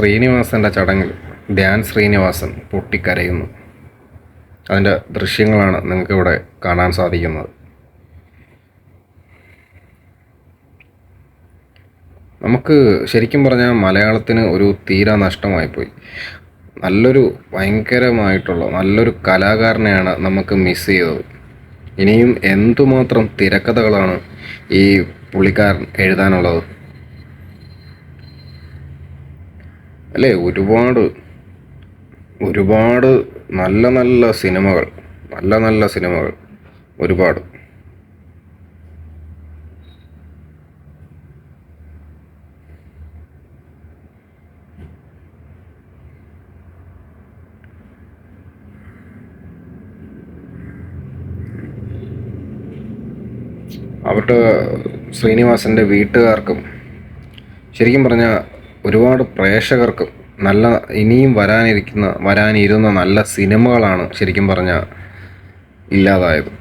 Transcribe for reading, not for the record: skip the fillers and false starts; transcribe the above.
ശ്രീനിവാസൻ്റെ ചടങ്ങിൽ ധ്യാൻ ശ്രീനിവാസൻ പൊട്ടിക്കരയുന്നു. അതിൻ്റെ ദൃശ്യങ്ങളാണ് നിങ്ങൾക്കിവിടെ കാണാൻ സാധിക്കുന്നത്. നമുക്ക് ശരിക്കും പറഞ്ഞാൽ മലയാളത്തിന് ഒരു തീരാ നഷ്ടമായിപ്പോയി. നല്ലൊരു കലാകാരനെയാണ് നമുക്ക് മിസ് ചെയ്തത്. ഇനിയും എന്തുമാത്രം തിരക്കഥകളാണ് ഈ പുള്ളിക്കാരൻ എഴുതാനുള്ളത് അല്ലേ? ഒരുപാട് നല്ല സിനിമകൾ ഒരുപാട്. അവരുടെ ശ്രീനിവാസൻ്റെ വീട്ടുകാർക്കും ശരിക്കും പറഞ്ഞാൽ ഒരുപാട് പ്രേക്ഷകർക്കും ഇനിയും വരാനിരുന്ന നല്ല സിനിമകളാണ് ശരിക്കും പറഞ്ഞാൽ ഇല്ലാതായത്.